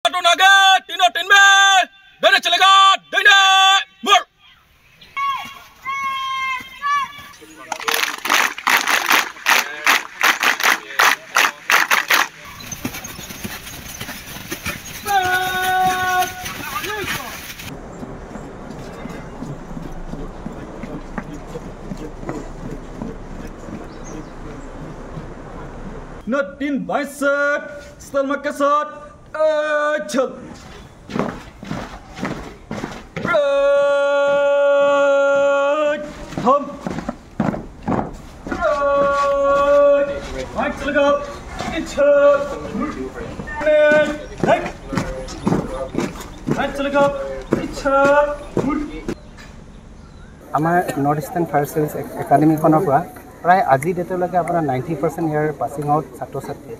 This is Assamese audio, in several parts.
कार्टून आगे तीनों टीम में देने चलेगा देने मोड़ Nó tin bãi sợt Stel mà cái sợt Chật Thơm Bãi sợt gặp Ít chật Lên Đánh Bãi sợt gặp Ít chật আমাৰ নৰ্থ ইষ্টাৰ্ণ ফায়াৰ চাৰ্ভিচ একাডেমীখনৰ পৰা প্ৰায় আজি ডেটলৈকে আপোনাৰ 90% ইয়াৰ পাছিং আউট ছাত্ৰ ছাত্ৰীয়ে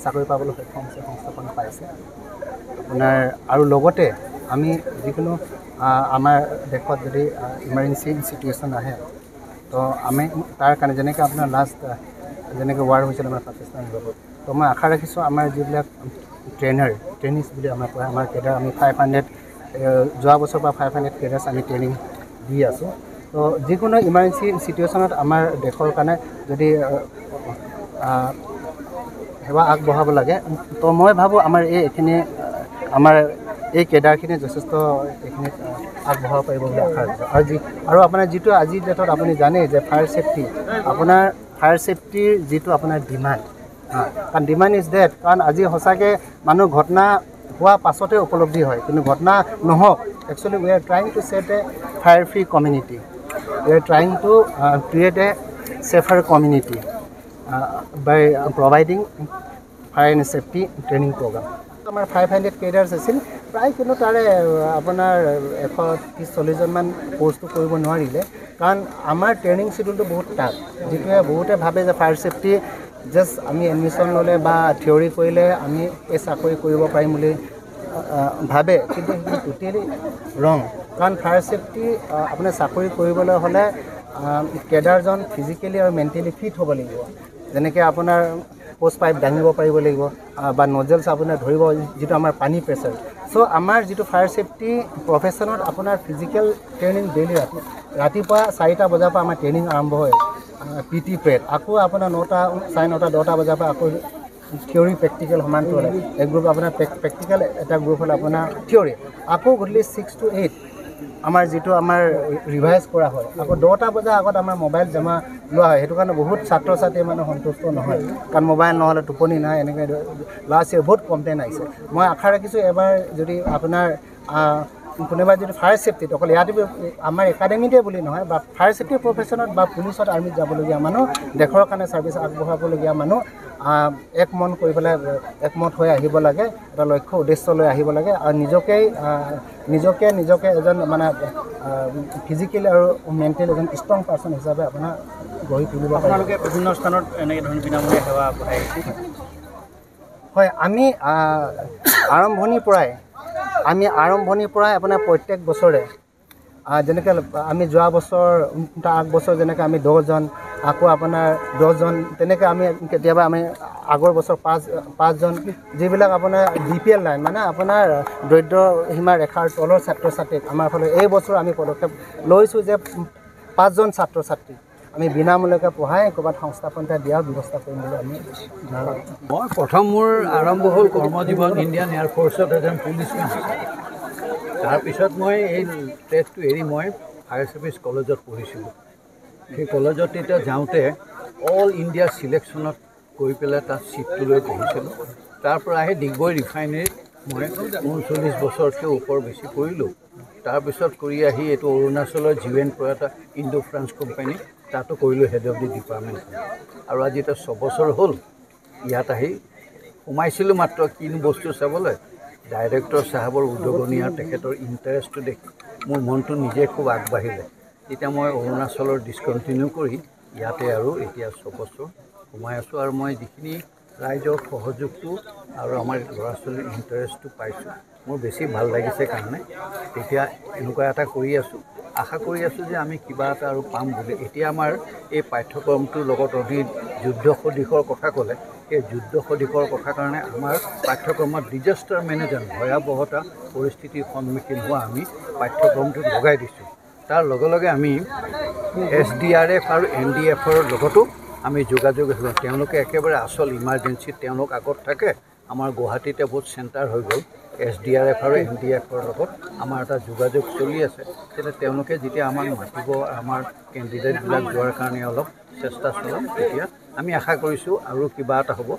চাকৰি পাবলৈ সক্ষম হৈছে সংস্থাপন পাইছে আপোনাৰ আৰু লগতে আমি যিকোনো আমাৰ দেশত যদি ইমাৰ্জেঞ্চি চিটুৱেশ্যন আহে তো আমি তাৰ কাৰণে যেনেকৈ আপোনাৰ লাষ্ট যেনেকৈ ৱাৰ হৈছিল আমাৰ পাকিস্তানৰ লগত তো মই আশা ৰাখিছোঁ আমাৰ যিবিলাক ট্ৰেইনিছ বুলি আমাৰ কয় আমাৰ কেডাৰ আমি 500 যোৱা বছৰৰ পৰা 500 কেডাৰ্ছ আমি ট্ৰেইনিং দি আছোঁ তো যিকোনো ইমাৰ্জেঞ্চি চিটুৱেশ্যনত আমাৰ দেশৰ কাৰণে যদি সেৱা আগবঢ়াব লাগে তো মই ভাবোঁ আমাৰ এইখিনি আমাৰ এই কেডাৰখিনি যথেষ্ট এইখিনিত আগবঢ়াব পাৰিব বুলি আশা ৰাখিছোঁ আৰু আপোনাৰ যিটো আজিৰ ডেটত আপুনি জানে যে ফায়াৰ ছেফটিৰ যিটো আপোনাৰ ডিমাণ্ড কাৰণ ডিমাণ্ড ইজ ডেট কাৰণ আজি সঁচাকৈ মানুহ ঘটনা হোৱা পাছতে উপলব্ধি হয় কিন্তু ঘটনা নহওক actually we are trying to set a fire free community we are trying to create a safer community by providing fire and safety training programme আমাৰ 500 কেডাৰ্ছ আছিল প্ৰায় কিন্তু তাৰে আপোনাৰ 130-140জনমান কোৰ্চটো কৰিব নোৱাৰিলে কাৰণ আমাৰ ট্ৰেইনিং শ্বিডিউলটো বহুত টাফ যিটোৱে বহুতে ভাবে যে ফায়াৰ ছেফটি জাষ্ট আমি এডমিশ্যন ল'লে বা থিয়ৰী কৰিলে আমি এই চাকৰি কৰিব পাৰিম বুলি ভাবে কিন্তু সেইটো টোটেলি ৰং কাৰণ ফায়াৰ ছেফটি আপোনাৰ চাকৰি কৰিবলৈ হ'লে কেডাৰজন ফিজিকেলি আৰু মেণ্টেলি ফিট হ'ব লাগিব যেনেকৈ আপোনাৰ পোষ্ট পাইপ দাঙিব পাৰিব লাগিব বা নজেলছ আপোনাৰ ধৰিব যিটো আমাৰ পানী প্ৰেছাৰ চ' আমাৰ যিটো ফায়াৰ ছেফটি প্ৰফেশ্যনত আপোনাৰ ফিজিকেল ট্ৰেইনিং ডেইলি ৰাতিপুৱা 4টা বজাৰ পৰা আমাৰ ট্ৰেইনিং আৰম্ভ হয় PT প্ৰেড আকৌ আপোনাৰ 9টা 9:30 10টা বজাৰ পৰা আকৌ থিয়ৰী প্ৰেক্টিকেল সমান্তৰালে এক গ্ৰুপ আপোনাৰ প্ৰেক্টিকেল এটা গ্ৰুপ হ'ল আপোনাৰ থিয়ৰী আকৌ গধূলি 6 to 8 আমাৰ যিটো আমাৰ ৰিভাইজ কৰা হয় আকৌ 10টা বজাৰ আগত আমাৰ মোবাইল জমা লোৱা হয় সেইটো কাৰণে বহুত ছাত্ৰ ছাত্ৰীয়ে মানে সন্তুষ্ট নহয় কাৰণ মোবাইল নহ'লে টোপনি নাই এনেকৈ লাষ্ট ইয়েৰ বহুত কমপ্লেইন আহিছে মই আশা ৰাখিছোঁ এবাৰ যদি আপোনাৰ কোনোবা যদি ফায়াৰ ছেফটিত অকল ইয়াতে আমাৰ একাডেমিতে বুলি নহয় বা ফায়াৰ ছেফটি প্ৰফেশ্যনত বা পুলিচত আৰ্মিত যাবলগীয়া মানুহ দেশৰ কাৰণে ছাৰ্ভিচ আগবঢ়াবলগীয়া মানুহ একমন কৰি পেলাই একমত হৈ আহিব লাগে এটা লক্ষ্য উদ্দেশ্য লৈ আহিব লাগে আৰু নিজকে এজন মানে ফিজিকেলি আৰু মেণ্টেলি এজন ষ্ট্ৰং পাৰ্চন হিচাপে আপোনাৰ গঢ়ি তুলিব আপোনালোকে বিভিন্ন স্থানত এনেকৈ ধৰণৰ বিনামূলীয়া সেৱা আগবঢ়াইছে হয় আমি আৰম্ভণিৰ পৰাই আপোনাৰ প্ৰত্যেক বছৰে যেনেকৈ আমি যোৱা বছৰ তাৰ আগবছৰ যেনেকৈ আমি 10জন আকৌ আপোনাৰ 10জন তেনেকৈ আমি কেতিয়াবা আমি আগৰ বছৰ 5জন যিবিলাক আপোনাৰ BPL লাইন মানে আপোনাৰ দৰিদ্ৰ সীমা ৰেখাৰ তলৰ ছাত্ৰ ছাত্ৰীক আমাৰ ফালে এই বছৰ আমি পদক্ষেপ লৈছোঁ যে 5জন ছাত্ৰ ছাত্ৰী আমি বিনামূলীয়াকৈ পঢ়াই ক'ৰবাত সংস্থাপন এটা দিয়াৰ ব্যৱস্থা কৰিম বুলি আমি মই প্ৰথম মোৰ আৰম্ভ হ'ল কৰ্মজীৱন ইণ্ডিয়ান এয়াৰফ'ৰ্চত এজন পুলিচমেন তাৰপিছত মই এই ট্ৰেডটো এৰি মই ফায়াৰ ছাৰ্ভিচ কলেজত পঢ়িছিলোঁ সেই কলেজত তেতিয়া যাওঁতে অল ইণ্ডিয়া ছিলেকশ্যনত গৈ পেলাই তাত ছিটটো লৈ পঢ়িছিলোঁ তাৰ পৰা আহি ডিগবৈ ৰিফাইনেৰীত মই 39 বছৰতকৈ ওপৰ বেছি কৰিলোঁ তাৰপিছত কৰি আহি এইটো অৰুণাচলৰ GN পৰা এটা ইণ্ডো ফ্ৰান্স কোম্পানী তাতো কৰিলোঁ হেড অফ দি ডিপাৰ্টমেণ্ট আৰু আজি এটা 6 বছৰ হ'ল ইয়াত আহি সোমাইছিলোঁ মাত্ৰ কিনো বস্তু চাবলৈ ডাইৰেক্টৰ চাহাবৰ উদগনি আৰু তেখেতৰ ইণ্টাৰেষ্টটো দেখি মোৰ মনটো নিজে খুব আগবাঢ়িলে তেতিয়া মই অৰুণাচলৰ ডিছকণ্টিনিউ কৰি ইয়াতে আৰু এতিয়া 6 বছৰ সোমাই আছোঁ আৰু মই যিখিনি ৰাইজৰ সহযোগটো আৰু আমাৰ ল'ৰা ছোৱালীৰ ইণ্টাৰেষ্টটো পাইছোঁ মোৰ বেছি ভাল লাগিছে কাৰণে তেতিয়া এনেকুৱা এটা কৰি আছোঁ আশা কৰি আছোঁ যে আমি কিবা এটা আৰু পাম বুলি। এতিয়া আমাৰ এই পাঠ্যক্ৰমটোৰ লগত অধিক যুদ্ধ সদৃশৰ কথা ক'লে, এই যুদ্ধ সদৃশৰ কথা কাৰণে আমাৰ পাঠ্যক্ৰমত ডিজাষ্টাৰ মেনেজমেণ্ট ভয়াৱহতা পৰিস্থিতিৰ সন্মুখীন হোৱা আমি পাঠ্যক্ৰমটোত লগাই দিছোঁ। তাৰ লগে লগে আমি SDRF আৰু NDFৰ লগতো আমি যোগাযোগ ৰাখিছোঁ। তেওঁলোকে একেবাৰে আচল ইমাৰ্জেঞ্চিত তেওঁলোক আগত থাকে। আমাৰ গুৱাহাটীতে বহুত চেণ্টাৰ হৈ গ'ল। SDRF আৰু NDFৰ লগত আমাৰ এটা যোগাযোগ চলি আছে। তেতিয়া তেওঁলোকে যেতিয়া আমাক মাতিব, আমাৰ কেণ্ডিডেটবিলাক যোৱাৰ কাৰণে অলপ চেষ্টা চলাম, তেতিয়া আমি আশা কৰিছোঁ আৰু কিবা এটা হ'ব।